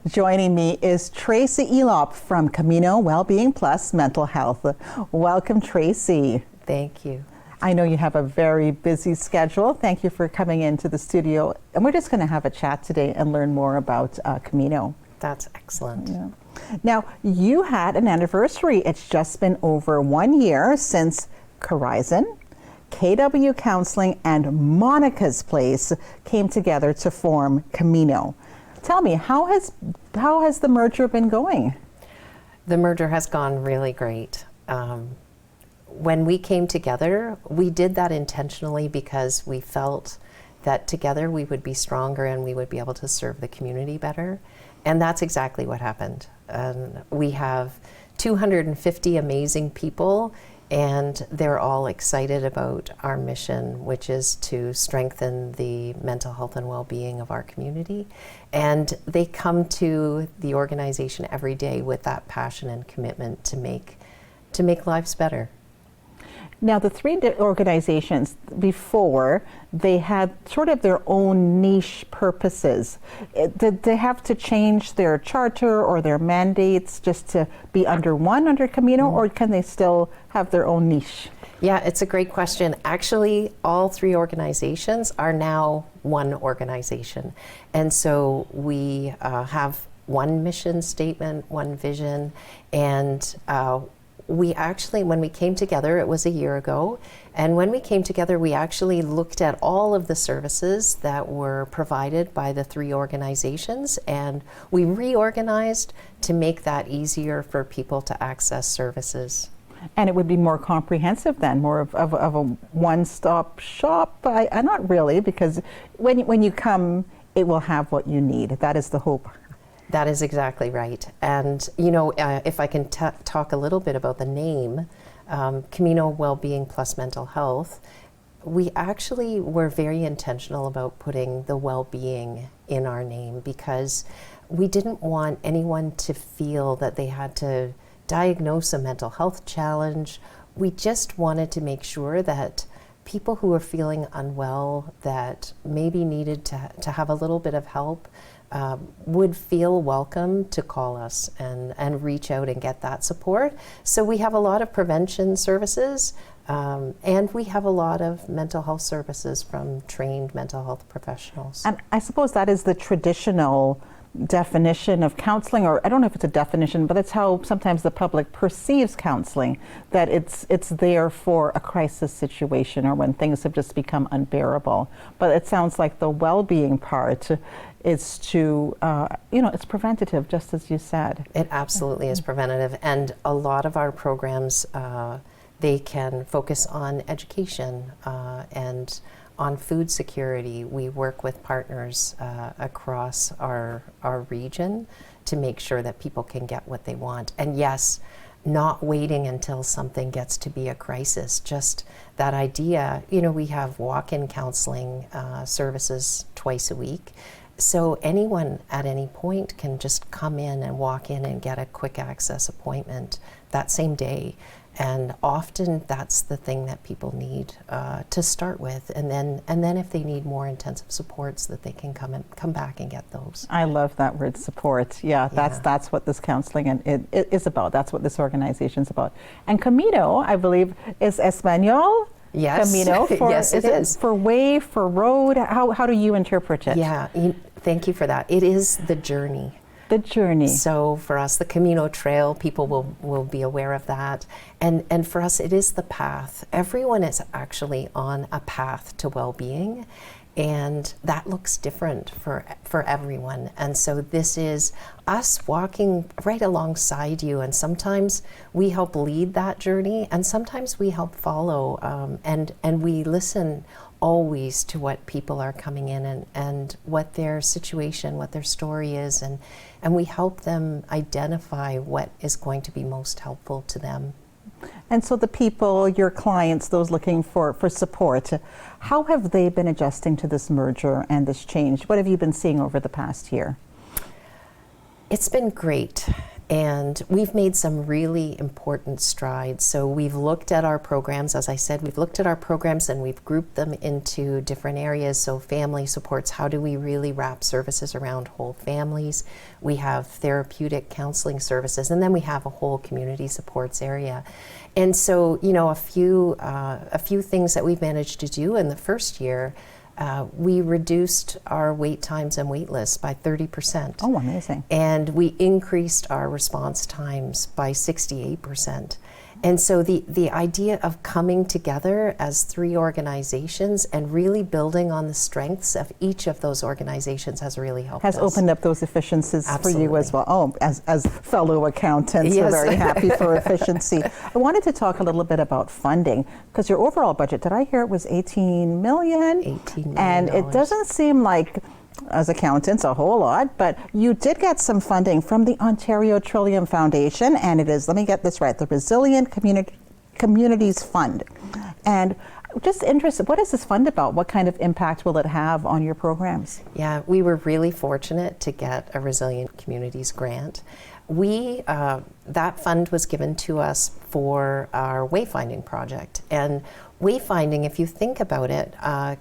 Joining me is Tracy Elop from Camino Wellbeing Mental Health. Welcome, Tracy. Thank you. I know you have a very busy schedule. Thank you for coming into the studio. And we're just going to have a chat today and learn more about Camino. That's excellent. Yeah. Now, you had an anniversary. It's just been over 1 year since Carizon, KW Councelling, and Monica's Place came together to form Camino. Tell me, how has the merger been going? The merger has gone really great. When we came together, we did that intentionally because we felt that together we would be stronger and we would be able to serve the community better. And that's exactly what happened. We have 250 amazing people, and they're all excited about our mission, which is to strengthen the mental health and well-being of our community. And they come to the organization every day with that passion and commitment to make lives better. Now, the three organizations before, they had sort of their own niche purposes. Did they have to change their charter or their mandates just to be under Camino, or can they still have their own niche? Yeah, it's a great question. Actually, all three organizations are now one organization. And so we have one mission statement, one vision, and we actually, when we came together, it was a year ago, and when we came together, we actually looked at all of the services that were provided by the three organizations, and we reorganized to make that easier for people to access services. And it would be more comprehensive then, more of a one-stop shop? Not really, because when you come, it will have what you need. That is the hope. That is exactly right. And, you know, if I can talk a little bit about the name, Camino Wellbeing Mental Health, we actually were very intentional about putting the well-being in our name because we didn't want anyone to feel that they had to diagnose a mental health challenge. We just wanted to make sure that people who are feeling unwell, that maybe needed to have a little bit of help, would feel welcome to call us and reach out and get that support. So we have a lot of prevention services, and we have a lot of mental health services from trained mental health professionals. And I suppose that is the traditional definition of counseling, or I don't know if it's a definition, but that's how sometimes the public perceives counseling, that it's there for a crisis situation or when things have just become unbearable. But it sounds like the well-being part is to, it's preventative, just as you said. It absolutely is preventative, and a lot of our programs, they can focus on education and on food security. We work with partners across our region to make sure that people can get what they want. And yes, not waiting until something gets to be a crisis, just that idea. You know, we have walk-in counseling services twice a week. So anyone at any point can just come in and walk in and get a quick access appointment that same day. And often that's the thing that people need to start with, and then if they need more intensive supports, that they can come back and get those. I love that word, support. Yeah, that's what this counseling it is about. That's what this organization is about. And Camino, I believe, is Espanol. Yes. Camino. Yes, it is. For way, for road. How do you interpret it? Yeah. Thank you for that. It is the journey. The journey. So for us, the Camino Trail, people will be aware of that. And for us, it is the path. Everyone is actually on a path to well-being, and that looks different for everyone. And so this is us walking right alongside you, and sometimes we help lead that journey, and sometimes we help follow, and we listen always to what people are coming in and what their situation, what their story is, and we help them identify what is going to be most helpful to them. And so the people, your clients, those looking for support, how have they been adjusting to this merger and this change? What have you been seeing over the past year? It's been great. And we've made some really important strides. So we've looked at our programs, as I said, we've looked at our programs and we've grouped them into different areas. So family supports, how do we really wrap services around whole families? We have therapeutic counseling services, and then we have a whole community supports area. And so, you know, a few things that we've managed to do in the first year. We reduced our wait times and wait lists by 30%. Oh, amazing. And we increased our response times by 68%. And so the idea of coming together as three organizations and really building on the strengths of each of those organizations has really helped us. Has opened up those efficiencies Absolutely. for you as well. Oh, as fellow accountants, Yes. we're very happy for efficiency. I wanted to talk a little bit about funding, because your overall budget, did I hear it was $18 million? $18 million. And it doesn't seem like, as accountants, a whole lot, but you did get some funding from the Ontario Trillium Foundation, and it is, let me get this right, the Resilient Communities Fund. And just interested, what is this fund about? What kind of impact will it have on your programs? Yeah, we were really fortunate to get a Resilient Communities grant. That fund was given to us for our wayfinding project. And wayfinding, if you think about it,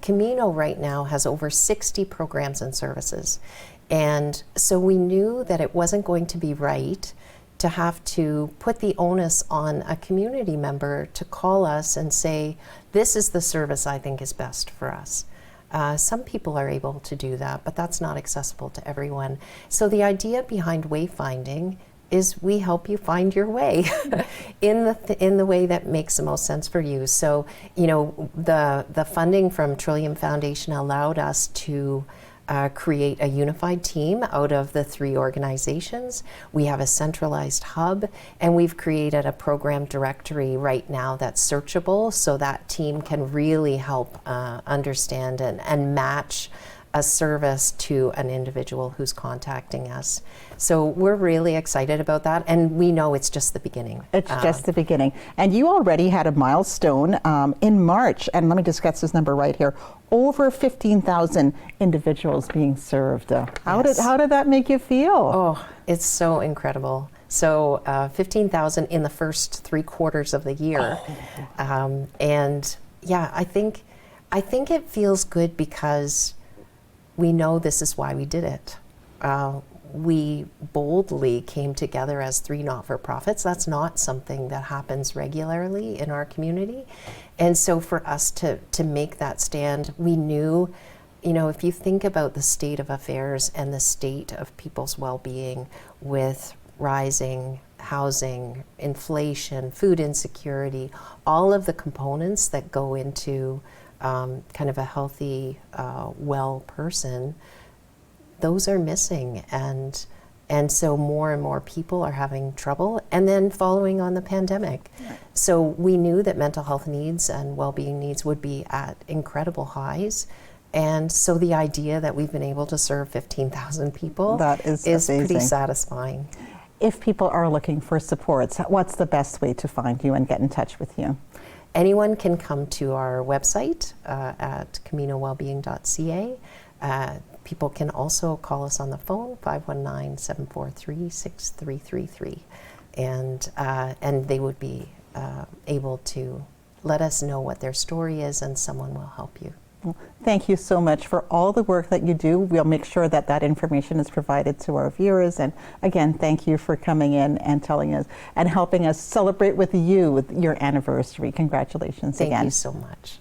Camino right now has over 60 programs and services. And so we knew that it wasn't going to be right to have to put the onus on a community member to call us and say, this is the service I think is best for us. Some people are able to do that, but that's not accessible to everyone. So the idea behind wayfinding is we help you find your way in the way that makes the most sense for you. So, you know, the funding from Trillium Foundation allowed us to create a unified team out of the three organizations. We have a centralized hub, and we've created a program directory right now that's searchable, so that team can really help understand and match a service to an individual who's contacting us. So we're really excited about that, and we know it's just the beginning. It's just the beginning. And you already had a milestone in March, and let me just get this number right here, over 15,000 individuals being served. How did that make you feel? Oh, it's so incredible. So 15,000 in the first 3 quarters of the year. And yeah, I think it feels good because we know this is why we did it. We boldly came together as 3 not-for-profits. That's not something that happens regularly in our community. And so for us to make that stand, we knew, you know, if you think about the state of affairs and the state of people's well-being with rising housing, inflation, food insecurity, all of the components that go into kind of a healthy, well person, those are missing, and so more and more people are having trouble, and then following on the pandemic. Right. So we knew that mental health needs and well-being needs would be at incredible highs, and so the idea that we've been able to serve 15,000 people is pretty satisfying. If people are looking for supports, what's the best way to find you and get in touch with you? Anyone can come to our website at caminowellbeing.ca. People can also call us on the phone, 519-743-6333, and they would be able to let us know what their story is, and someone will help you. Well, thank you so much for all the work that you do. We'll make sure that that information is provided to our viewers. And again, thank you for coming in and telling us and helping us celebrate with you with your anniversary. Congratulations again. Thank you so much.